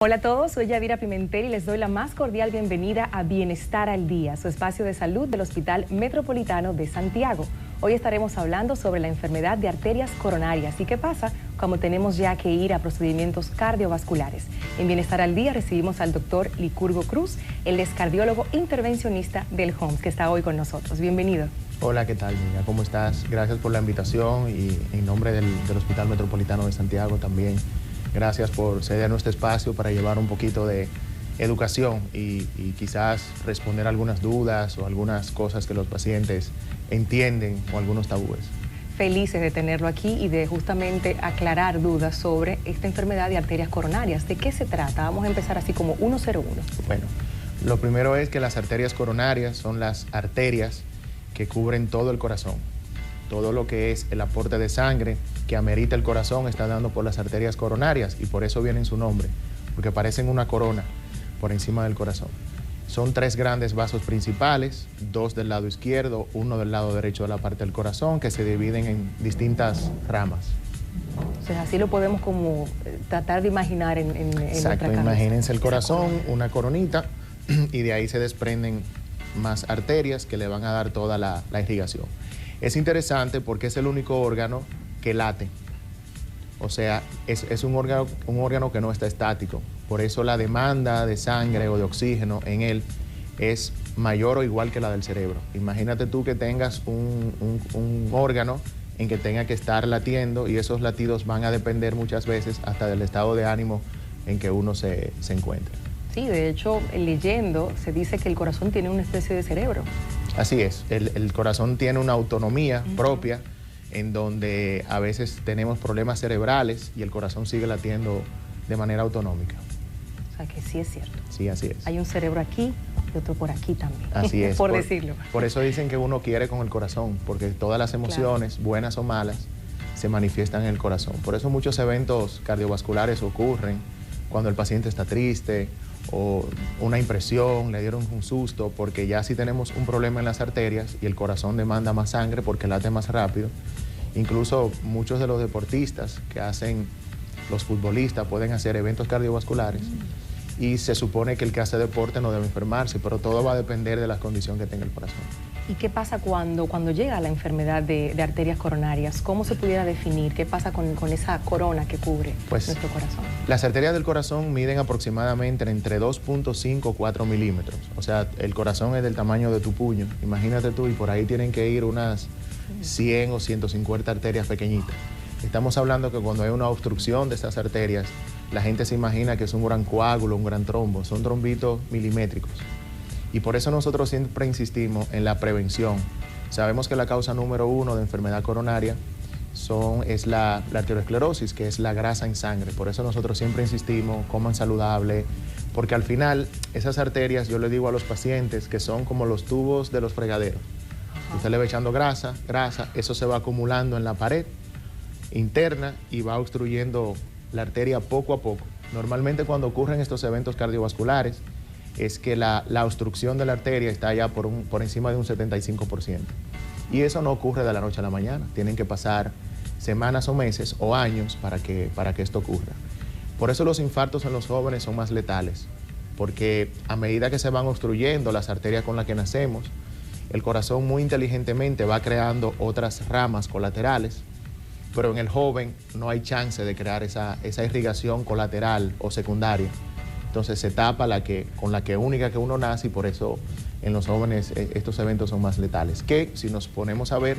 Hola a todos, soy Yadira Pimentel y les doy la más cordial bienvenida a Bienestar al Día, su espacio de salud del Hospital Metropolitano de Santiago. Hoy estaremos hablando sobre la enfermedad de arterias coronarias y qué pasa cuando tenemos ya que ir a procedimientos cardiovasculares. En Bienestar al Día recibimos al doctor Licurgo Cruz, él es cardiólogo intervencionista del HOMS, que está hoy con nosotros. Bienvenido. Hola, ¿qué tal, Nina? ¿Cómo estás? Gracias por la invitación y en nombre del Hospital Metropolitano de Santiago también. Gracias por ceder nuestro espacio para llevar un poquito de educación y quizás responder algunas dudas o algunas cosas que los pacientes entienden o algunos tabúes. Felices de tenerlo aquí y de justamente aclarar dudas sobre esta enfermedad de arterias coronarias. ¿De qué se trata? Vamos a empezar así como 101. Bueno, lo primero es que las arterias coronarias son las arterias que cubren todo el corazón. Todo lo que es el aporte de sangre que amerita el corazón está dando por las arterias coronarias y por eso viene en su nombre, porque parecen una corona por encima del corazón. Son 3 grandes vasos principales, 2 del lado izquierdo, 1 del lado derecho de la parte del corazón, que se dividen en distintas ramas. O sea, así lo podemos como tratar de imaginar en nuestra cabeza. Imagínense el corazón, una coronita, y de ahí se desprenden más arterias que le van a dar toda la irrigación. Es interesante porque es el único órgano que late, o sea, es un órgano que no está estático, por eso la demanda de sangre o de oxígeno en él es mayor o igual que la del cerebro. Imagínate tú que tengas un órgano en que tenga que estar latiendo y esos latidos van a depender muchas veces hasta del estado de ánimo en que uno se encuentra. Sí, de hecho, leyendo se dice que el corazón tiene una especie de cerebro. Así es, el corazón tiene una autonomía propia en donde a veces tenemos problemas cerebrales y el corazón sigue latiendo de manera autonómica. O sea que sí es cierto. Sí, así es. Hay un cerebro aquí y otro por aquí también. Así es. por decirlo. Por eso dicen que uno quiere con el corazón, porque todas las emociones, claro, buenas o malas, se manifiestan en el corazón. Por eso muchos eventos cardiovasculares ocurren cuando el paciente está triste o una impresión, le dieron un susto, porque ya si tenemos un problema en las arterias y el corazón demanda más sangre porque late más rápido. Incluso muchos de los deportistas que hacen, los futbolistas pueden hacer eventos cardiovasculares y se supone que el que hace deporte no debe enfermarse, pero todo va a depender de la condición que tenga el corazón. ¿Y qué pasa cuando llega la enfermedad de arterias coronarias? ¿Cómo se pudiera definir? ¿Qué pasa con esa corona que cubre nuestro corazón? Las arterias del corazón miden aproximadamente entre 2.5 y 4 milímetros. O sea, el corazón es del tamaño de tu puño. Imagínate tú, y por ahí tienen que ir unas 100 o 150 arterias pequeñitas. Estamos hablando que cuando hay una obstrucción de estas arterias, la gente se imagina que es un gran coágulo, un gran trombo. Son trombitos milimétricos. Y por eso nosotros siempre insistimos en la prevención. Sabemos que la causa número 1 de enfermedad coronaria es la arteriosclerosis, que es la grasa en sangre. Por eso nosotros siempre insistimos, coman saludable, porque al final esas arterias, yo le digo a los pacientes que son como los tubos de los fregaderos. Usted le va echando grasa, eso se va acumulando en la pared interna y va obstruyendo la arteria poco a poco. Normalmente cuando ocurren estos eventos cardiovasculares, es que la obstrucción de la arteria está ya por encima de un 75%. Y eso no ocurre de la noche a la mañana. Tienen que pasar semanas o meses o años para que esto ocurra. Por eso los infartos en los jóvenes son más letales, porque a medida que se van obstruyendo las arterias con las que nacemos, el corazón muy inteligentemente va creando otras ramas colaterales, pero en el joven no hay chance de crear esa irrigación colateral o secundaria. Entonces se tapa con la única que uno nace y por eso en los jóvenes estos eventos son más letales. Que si nos ponemos a ver,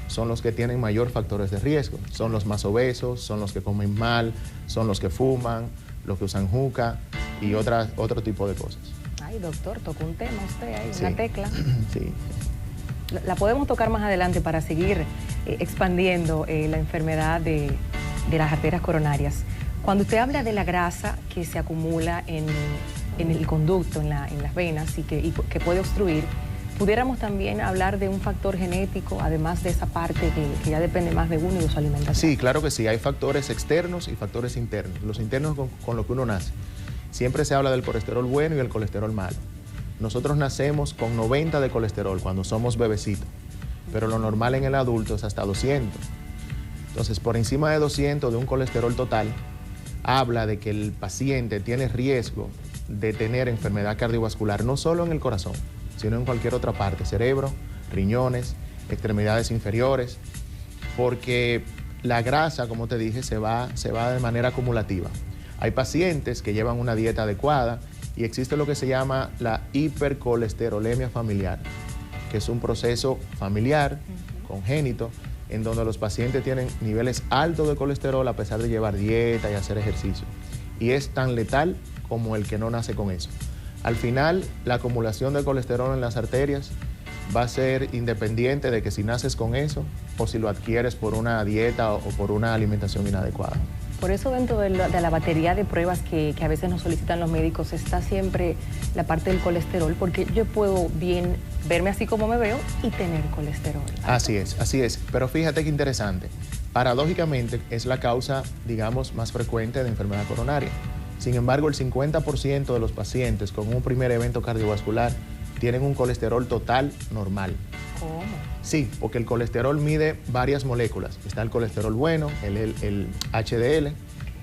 son los que tienen mayor factores de riesgo. Son los más obesos, son los que comen mal, son los que fuman, los que usan juca y otro tipo de cosas. Ay, doctor, tocó un tema usted ahí, sí, una tecla. Sí. La podemos tocar más adelante para seguir expandiendo la enfermedad de las arterias coronarias. Cuando usted habla de la grasa que se acumula en el conducto, en las venas y que puede obstruir, ¿pudiéramos también hablar de un factor genético, además de esa parte que ya depende más de uno y de su alimentación? Sí, claro que sí. Hay factores externos y factores internos. Los internos con lo que uno nace. Siempre se habla del colesterol bueno y el colesterol malo. Nosotros nacemos con 90 de colesterol cuando somos bebecitos, pero lo normal en el adulto es hasta 200. Entonces, por encima de 200 de un colesterol total, habla de que el paciente tiene riesgo de tener enfermedad cardiovascular, no solo en el corazón, sino en cualquier otra parte, cerebro, riñones, extremidades inferiores, porque la grasa, como te dije, se va de manera acumulativa. Hay pacientes que llevan una dieta adecuada y existe lo que se llama la hipercolesterolemia familiar, que es un proceso familiar, congénito, en donde los pacientes tienen niveles altos de colesterol a pesar de llevar dieta y hacer ejercicio. Y es tan letal como el que no nace con eso. Al final, la acumulación de colesterol en las arterias va a ser independiente de que si naces con eso o si lo adquieres por una dieta o por una alimentación inadecuada. Por eso dentro de la batería de pruebas que a veces nos solicitan los médicos está siempre la parte del colesterol, porque yo puedo bien verme así como me veo y tener colesterol. Así es. Pero fíjate qué interesante. Paradójicamente es la causa, digamos, más frecuente de enfermedad coronaria. Sin embargo, el 50% de los pacientes con un primer evento cardiovascular tienen un colesterol total normal. ¿Cómo? Sí, porque el colesterol mide varias moléculas. Está el colesterol bueno, el HDL,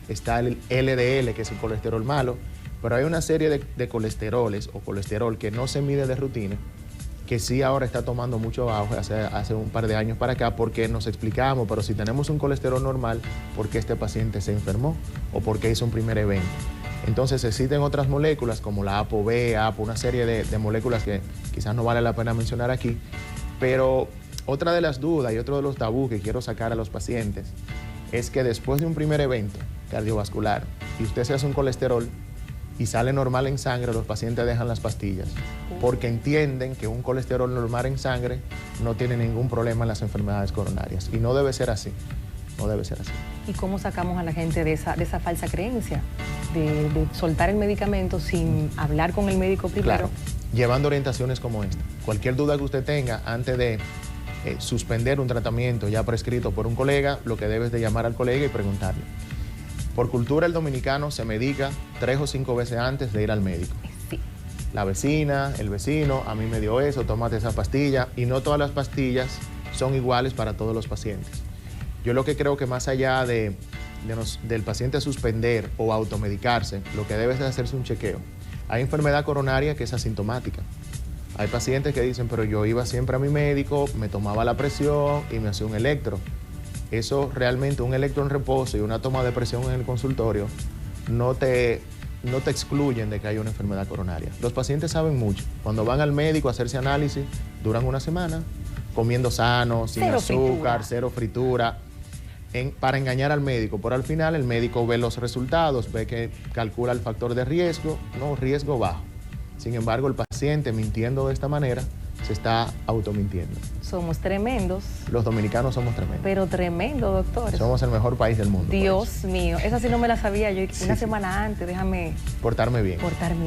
está el LDL, que es el colesterol malo, pero hay una serie de colesteroles o colesterol que no se mide de rutina, que sí ahora está tomando mucho auge hace un par de años para acá, porque nos explicamos, pero si tenemos un colesterol normal, ¿por qué este paciente se enfermó o por qué hizo un primer evento? Entonces existen otras moléculas como la ApoB, APO, una serie de moléculas que quizás no vale la pena mencionar aquí, pero otra de las dudas y otro de los tabús que quiero sacar a los pacientes es que después de un primer evento cardiovascular y usted se hace un colesterol y sale normal en sangre, los pacientes dejan las pastillas porque entienden que un colesterol normal en sangre no tiene ningún problema en las enfermedades coronarias, y no debe ser así. No debe ser así. ¿Y cómo sacamos a la gente de esa falsa creencia de soltar el medicamento sin hablar con el médico primero? Claro, llevando orientaciones como esta. Cualquier duda que usted tenga antes de suspender un tratamiento ya prescrito por un colega, lo que debe es de llamar al colega y preguntarle. Por cultura, el dominicano se medica 3 o 5 veces antes de ir al médico. Sí. La vecina, el vecino, a mí me dio eso, tómate esa pastilla, y no todas las pastillas son iguales para todos los pacientes. Yo lo que creo que más allá del paciente suspender o automedicarse, lo que debe es de hacerse un chequeo. Hay enfermedad coronaria que es asintomática. Hay pacientes que dicen, pero yo iba siempre a mi médico, me tomaba la presión y me hacía un electro. Eso realmente, un electro en reposo y una toma de presión en el consultorio no te excluyen de que hay una enfermedad coronaria. Los pacientes saben mucho. Cuando van al médico a hacerse análisis, duran una semana comiendo sano, sin azúcar, cero fritura, para engañar al médico. Pero al final el médico ve los resultados, ve que calcula el factor de riesgo, riesgo bajo. Sin embargo, el paciente, mintiendo de esta manera, se está automintiendo. Somos tremendos. Los dominicanos somos tremendos. Pero tremendo, doctor. Somos el mejor país del mundo. Dios mío, esa sí no me la sabía yo. Una semana antes, déjame... Portarme bien.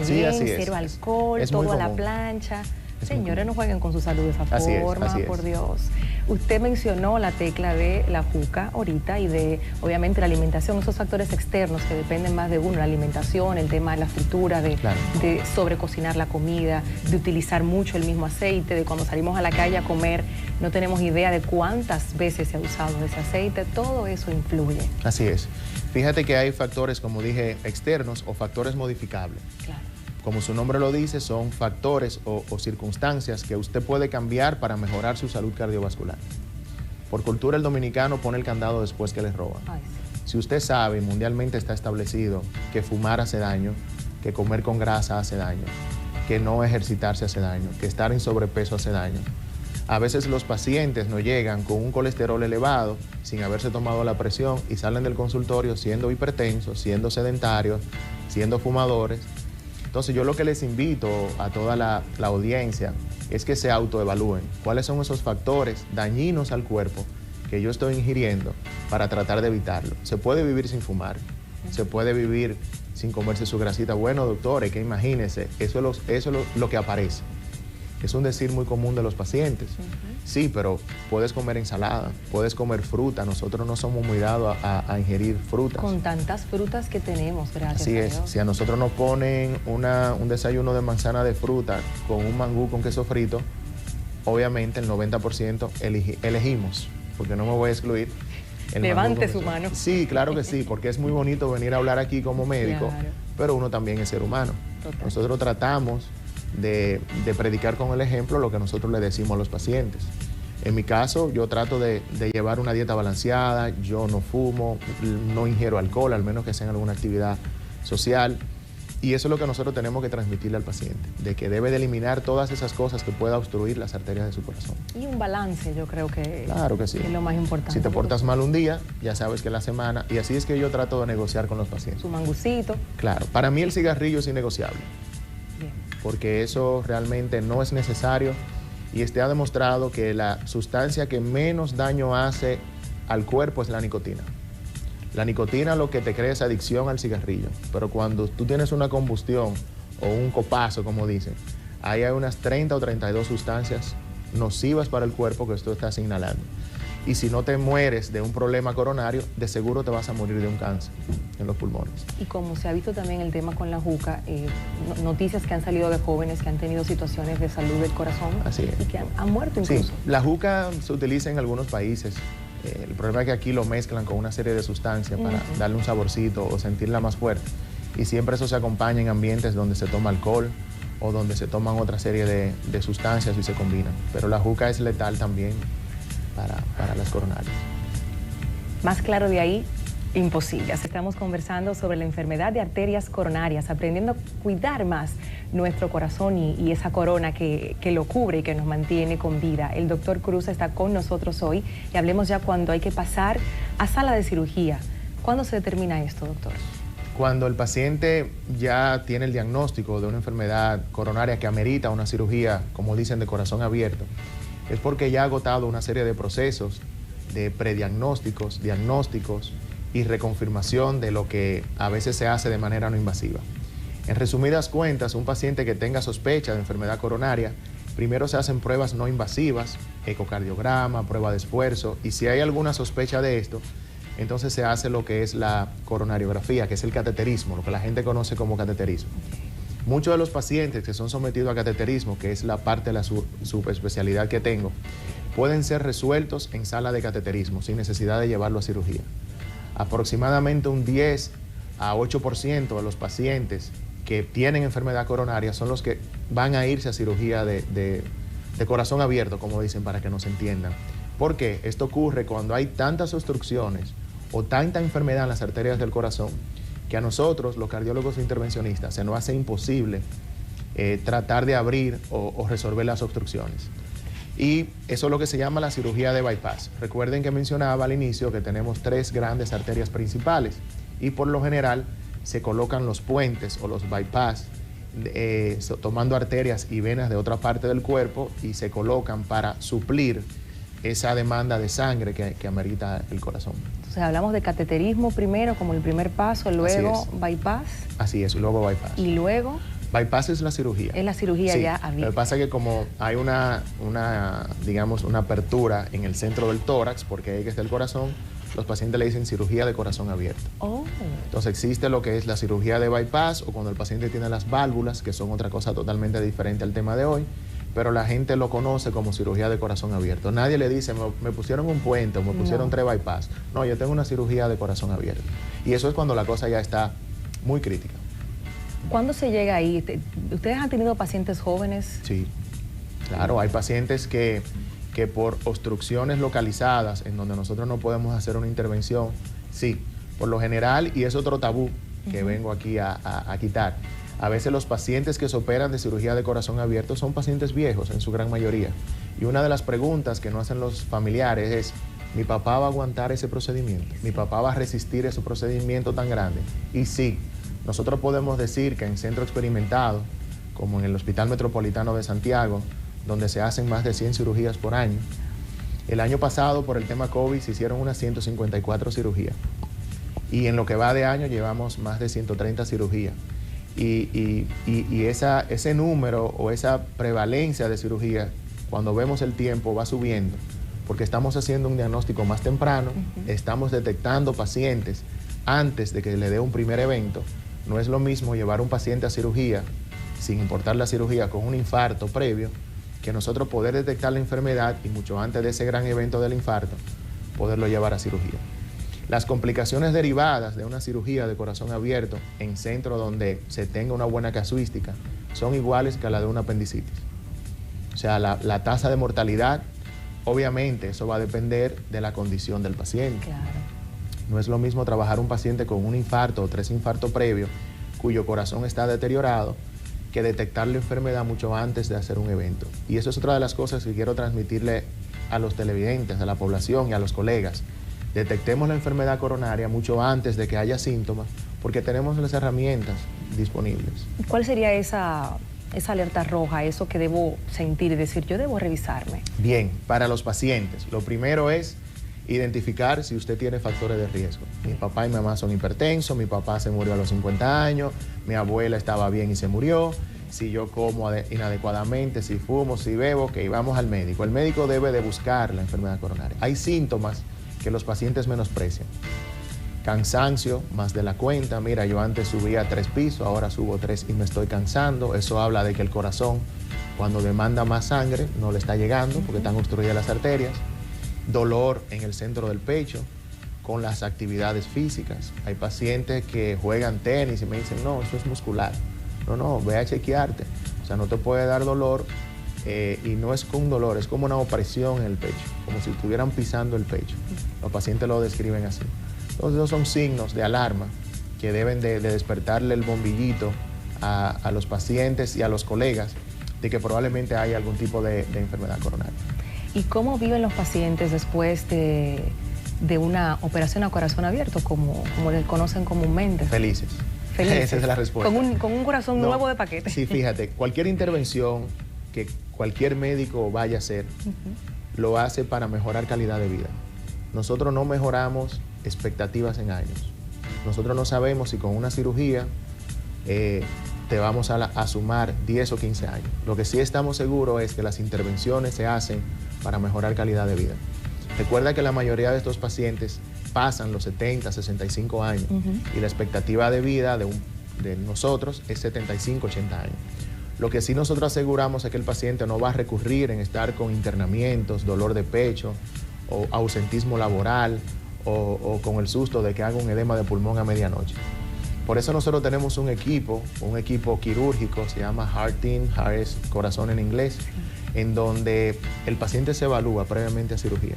Sí, así es. Cero alcohol, todo a la plancha. Señores, no jueguen con su salud de esa forma, por Dios. Usted mencionó la tecla de la juca ahorita y de, obviamente, la alimentación, esos factores externos que dependen más de uno, la alimentación, el tema de la fritura, de sobrecocinar la comida, de utilizar mucho el mismo aceite, de cuando salimos a la calle a comer, no tenemos idea de cuántas veces se ha usado ese aceite, todo eso influye. Así es. Fíjate que hay factores, como dije, externos o factores modificables. Claro. Como su nombre lo dice, son factores o circunstancias que usted puede cambiar para mejorar su salud cardiovascular. Por cultura, el dominicano pone el candado después que le roban. Ay, sí. Si usted sabe, mundialmente está establecido que fumar hace daño, que comer con grasa hace daño, que no ejercitarse hace daño, que estar en sobrepeso hace daño. A veces los pacientes no llegan con un colesterol elevado, sin haberse tomado la presión, y salen del consultorio siendo hipertensos, siendo sedentarios, siendo fumadores. Entonces yo lo que les invito a toda la audiencia es que se autoevalúen cuáles son esos factores dañinos al cuerpo que yo estoy ingiriendo para tratar de evitarlo. Se puede vivir sin fumar, se puede vivir sin comerse su grasita. Bueno, doctores, que imagínense, eso es lo que aparece. Es un decir muy común de los pacientes. Sí, pero puedes comer ensalada, puedes comer fruta. Nosotros no somos muy dados a ingerir frutas. Con tantas frutas que tenemos, gracias Así a es. Dios. Si a nosotros nos ponen un desayuno de manzana de fruta con un mangú con queso frito, obviamente el 90% elegimos, porque no me voy a excluir, Levante su mano. Sí, claro que sí, porque es muy bonito venir a hablar aquí como médico, Claro. pero uno también es ser humano. Total. Nosotros tratamos de predicar con el ejemplo lo que nosotros le decimos a los pacientes. En mi caso, yo trato de llevar una dieta balanceada, yo no fumo, no ingiero alcohol, al menos que sea en alguna actividad social. Y eso es lo que nosotros tenemos que transmitirle al paciente, de que debe de eliminar todas esas cosas que pueda obstruir las arterias de su corazón. Y un balance, yo creo que, Claro que sí. es lo más importante. Si te portas mal un día, ya sabes que la semana, y así es que yo trato de negociar con los pacientes. Su mangucito. Claro, para mí el cigarrillo es innegociable, Bien. porque eso realmente no es necesario y ha demostrado que la sustancia que menos daño hace al cuerpo es la nicotina. La nicotina lo que te crea es adicción al cigarrillo, pero cuando tú tienes una combustión o un copazo, como dicen, ahí hay unas 30 o 32 sustancias nocivas para el cuerpo que tú estás inhalando. Y si no te mueres de un problema coronario, de seguro te vas a morir de un cáncer en los pulmones. Y como se ha visto también el tema con la juca, noticias que han salido de jóvenes que han tenido situaciones de salud del corazón. Así es. Y que han muerto incluso. Sí, la juca se utiliza en algunos países. El problema es que aquí lo mezclan con una serie de sustancias para darle un saborcito o sentirla más fuerte. Y siempre eso se acompaña en ambientes donde se toma alcohol o donde se toman otra serie de sustancias y se combinan. Pero la juca es letal también para las coronarias. Más claro de ahí, imposible. Estamos conversando sobre la enfermedad de arterias coronarias, aprendiendo a cuidar más nuestro corazón y esa corona que lo cubre y que nos mantiene con vida. El doctor Cruz está con nosotros hoy y hablemos ya cuando hay que pasar a sala de cirugía. ¿Cuándo se determina esto, doctor? Cuando el paciente ya tiene el diagnóstico de una enfermedad coronaria que amerita una cirugía, como dicen, de corazón abierto, es porque ya ha agotado una serie de procesos de prediagnósticos, diagnósticos y reconfirmación de lo que a veces se hace de manera no invasiva. En resumidas cuentas, un paciente que tenga sospecha de enfermedad coronaria, primero se hacen pruebas no invasivas, ecocardiograma, prueba de esfuerzo, y si hay alguna sospecha de esto, entonces se hace lo que es la coronariografía, que es el cateterismo, lo que la gente conoce como cateterismo. Muchos de los pacientes que son sometidos a cateterismo, que es la parte de la subespecialidad que tengo, pueden ser resueltos en sala de cateterismo sin necesidad de llevarlo a cirugía. Aproximadamente un 10 a 8% de los pacientes que tienen enfermedad coronaria son los que van a irse a cirugía de corazón abierto, como dicen, para que nos entiendan. ¿Por qué? Esto ocurre cuando hay tantas obstrucciones o tanta enfermedad en las arterias del corazón que a nosotros, los cardiólogos intervencionistas, se nos hace imposible tratar de abrir o resolver las obstrucciones. Y eso es lo que se llama la cirugía de bypass. Recuerden que mencionaba al inicio que tenemos 3 grandes arterias principales y por lo general se colocan los puentes o los bypass tomando arterias y venas de otra parte del cuerpo y se colocan para suplir esa demanda de sangre que amerita el corazón. Entonces hablamos de cateterismo primero como el primer paso, luego bypass. Así es, luego bypass. Y luego... Bypass es la cirugía. Es la cirugía sí. ya abierta. Lo que pasa es que como hay digamos, una apertura en el centro del tórax, porque ahí que está el corazón, los pacientes le dicen cirugía de corazón abierto. Oh. Entonces existe lo que es la cirugía de bypass o cuando el paciente tiene las válvulas, que son otra cosa totalmente diferente al tema de hoy, pero la gente lo conoce como cirugía de corazón abierto. Nadie le dice, me pusieron un puente o me pusieron 3 bypass. No, yo tengo una cirugía de corazón abierto. Y eso es cuando la cosa ya está muy crítica. ¿Cuándo se llega ahí? ¿Ustedes han tenido pacientes jóvenes? Sí, claro, hay pacientes que por obstrucciones localizadas, en donde nosotros no podemos hacer una intervención, sí, por lo general, y es otro tabú que vengo aquí a quitar. A veces los pacientes que se operan de cirugía de corazón abierto son pacientes viejos, en su gran mayoría. Y una de las preguntas que nos hacen los familiares es, ¿mi papá va a aguantar ese procedimiento? ¿Mi papá va a resistir ese procedimiento tan grande? Y sí, nosotros podemos decir que en centro experimentado, como en el Hospital Metropolitano de Santiago, donde se hacen más de 100 cirugías por año, el año pasado por el tema COVID se hicieron unas 154 cirugías. Y en lo que va de año llevamos más de 130 cirugías. Y ese número o esa prevalencia de cirugía, cuando vemos el tiempo, va subiendo, porque estamos haciendo un diagnóstico más temprano, estamos detectando pacientes antes de que le dé un primer evento. No es lo mismo llevar un paciente a cirugía, sin importar la cirugía, con un infarto previo, que nosotros poder detectar la enfermedad y mucho antes de ese gran evento del infarto, poderlo llevar a cirugía. Las complicaciones derivadas de una cirugía de corazón abierto en centro donde se tenga una buena casuística son iguales que a la de una apendicitis. O sea, la tasa de mortalidad, obviamente, eso va a depender de la condición del paciente. Claro. No es lo mismo trabajar un paciente con un infarto o 3 infartos previos, cuyo corazón está deteriorado, que detectar la enfermedad mucho antes de hacer un evento. Y eso es otra de las cosas que quiero transmitirle a los televidentes, a la población y a los colegas. Detectemos la enfermedad coronaria mucho antes de que haya síntomas, porque tenemos las herramientas disponibles. ¿Cuál sería esa alerta roja, eso que debo sentir y decir, yo debo revisarme? Bien, para los pacientes, lo primero es identificar si usted tiene factores de riesgo. Mi papá y mi mamá son hipertensos, mi papá se murió a los 50 años, mi abuela estaba bien y se murió, si yo como inadecuadamente, si fumo, si bebo, que vamos al médico. El médico debe de buscar la enfermedad coronaria. Hay síntomas que los pacientes menosprecian. Cansancio más de la cuenta. Mira, yo antes subía 3 pisos, ahora subo 3 y me estoy cansando. Eso habla de que el corazón, cuando demanda más sangre, no le está llegando porque están obstruidas las arterias. Dolor en el centro del pecho con las actividades físicas. Hay pacientes que juegan tenis y me dicen, no, eso es muscular. No, ve a chequearte. O sea, no te puede dar dolor y no es con dolor, es como una opresión en el pecho, como si estuvieran pisando el pecho. Los pacientes lo describen así. Entonces, esos son signos de alarma que deben de despertarle el bombillito a los pacientes y a los colegas de que probablemente hay algún tipo de enfermedad coronaria. ¿Y cómo viven los pacientes después de una operación a corazón abierto, como le conocen comúnmente? Felices. Esa es la respuesta. Con un corazón nuevo de paquete. Sí, fíjate, cualquier intervención que cualquier médico vaya a hacer, lo hace para mejorar calidad de vida. Nosotros no mejoramos expectativas en años. Nosotros no sabemos si con una cirugía te vamos a sumar 10 o 15 años. Lo que sí estamos seguros es que las intervenciones se hacen para mejorar calidad de vida. Recuerda que la mayoría de estos pacientes pasan los 70, 65 años y la expectativa de vida de nosotros es 75, 80 años. Lo que sí nosotros aseguramos es que el paciente no va a recurrir en estar con internamientos, dolor de pecho o ausentismo laboral o con el susto de que haga un edema de pulmón a medianoche. Por eso nosotros tenemos un equipo quirúrgico, se llama Heart Team, Heart es corazón en inglés, en donde el paciente se evalúa previamente a cirugía.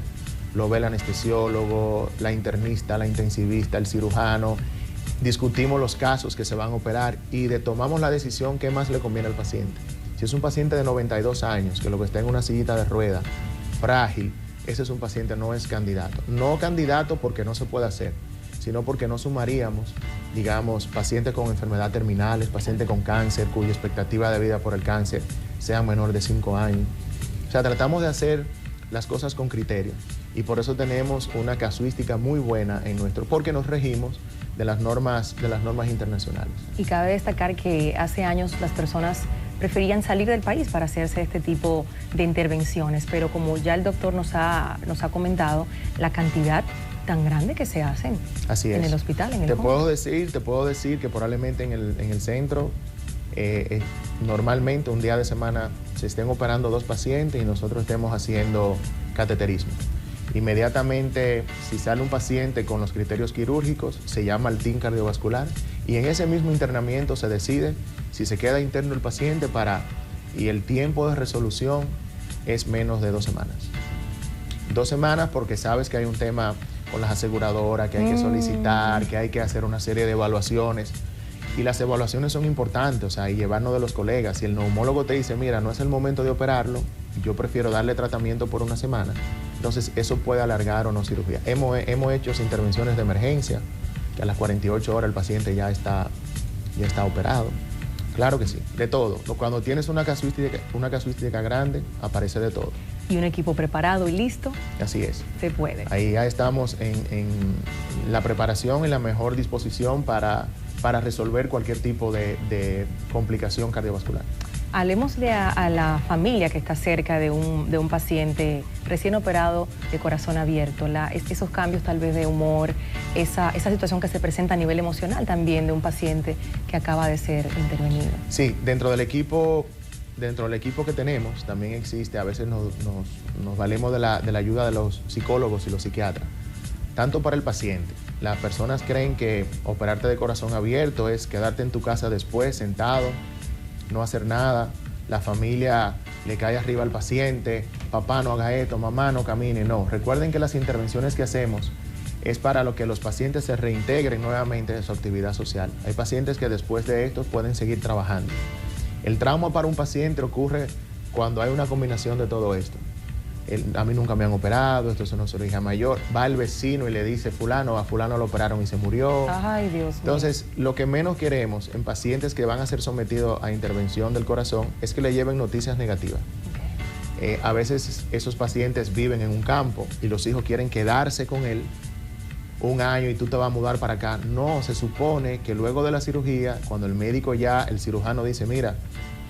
Lo ve el anestesiólogo, la internista, la intensivista, el cirujano. Discutimos los casos que se van a operar y tomamos la decisión qué más le conviene al paciente. Si es un paciente de 92 años, que lo que está en una sillita de rueda, frágil, ese es un paciente, no es candidato. No candidato porque no se puede hacer, sino porque no sumaríamos, digamos, pacientes con enfermedad terminales, pacientes con cáncer, cuya expectativa de vida por el cáncer sea menor de 5 años. O sea, tratamos de hacer las cosas con criterio y por eso tenemos una casuística muy buena porque nos regimos de las normas internacionales. Y cabe destacar que hace años las personas preferían salir del país para hacerse este tipo de intervenciones, pero como ya el doctor nos ha comentado, la cantidad tan grande que se hacen en el hospital, en el puedo decir que probablemente en el centro normalmente un día de semana se estén operando 2 pacientes y nosotros estemos haciendo cateterismo. Inmediatamente, si sale un paciente con los criterios quirúrgicos, se llama al team cardiovascular y en ese mismo internamiento se decide si se queda interno el paciente y el tiempo de resolución es menos de 2 semanas. 2 semanas porque sabes que hay un tema con las aseguradoras, que hay que solicitar, que hay que hacer una serie de evaluaciones. Y las evaluaciones son importantes, o sea, y llevarnos de los colegas. Si el neumólogo te dice, mira, no es el momento de operarlo, yo prefiero darle tratamiento por 1 semana, entonces eso puede alargar o no cirugía. Hemos hecho intervenciones de emergencia, que a las 48 horas el paciente ya está operado. Claro que sí, de todo. Cuando tienes una casuística grande, aparece de todo. Y un equipo preparado y listo. Así es. Se puede. Ahí ya estamos en la preparación y la mejor disposición para resolver cualquier tipo de complicación cardiovascular. Hablemosle a la familia que está cerca de un paciente recién operado de corazón abierto, esos cambios tal vez de humor, esa situación que se presenta a nivel emocional también de un paciente que acaba de ser intervenido. Sí, dentro del equipo que tenemos también existe, a veces nos valemos de la ayuda de los psicólogos y los psiquiatras tanto para el paciente. Las personas creen que operarte de corazón abierto es quedarte en tu casa después, sentado, no hacer nada. La familia le cae arriba al paciente, papá no haga esto, mamá no camine. No, recuerden que las intervenciones que hacemos es para lo que los pacientes se reintegren nuevamente en su actividad social. Hay pacientes que después de esto pueden seguir trabajando. El trauma para un paciente ocurre cuando hay una combinación de todo esto. A mí nunca me han operado, esto es una cirugía mayor. Va el vecino y le dice, a fulano lo operaron y se murió. Ay, Dios mío. Entonces, lo que menos queremos en pacientes que van a ser sometidos a intervención del corazón es que le lleven noticias negativas. Okay. A veces esos pacientes viven en un campo y los hijos quieren quedarse con él un año y tú te vas a mudar para acá. No, se supone que luego de la cirugía, cuando el médico ya, el cirujano dice, mira,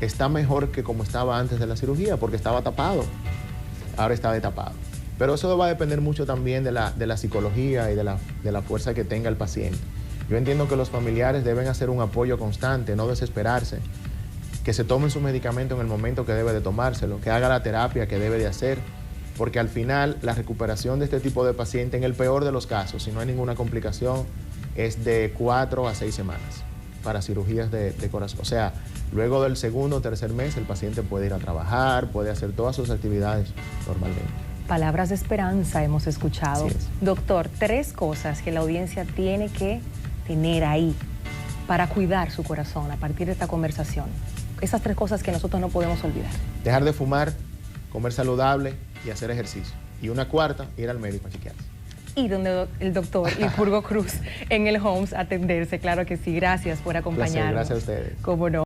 está mejor que como estaba antes de la cirugía porque estaba tapado. Ahora está destapado. Pero eso va a depender mucho también de la psicología y de la fuerza que tenga el paciente. Yo entiendo que los familiares deben hacer un apoyo constante, no desesperarse, que se tomen su medicamento en el momento que debe de tomárselo, que haga la terapia que debe de hacer, porque al final la recuperación de este tipo de paciente, en el peor de los casos, si no hay ninguna complicación, es de 4 a 6 semanas para cirugías de corazón. O sea, luego del segundo o tercer mes el paciente puede ir a trabajar, puede hacer todas sus actividades normalmente. Palabras de esperanza hemos escuchado. Así es. Doctor, 3 cosas que la audiencia tiene que tener ahí para cuidar su corazón a partir de esta conversación. Esas 3 cosas que nosotros no podemos olvidar. Dejar de fumar, comer saludable y hacer ejercicio. Y una cuarta, ir al médico a chequearse. Y donde el doctor Licurgo Cruz en el Homs atenderse. Claro que sí. Gracias por acompañarnos. Gracias a ustedes. Cómo no.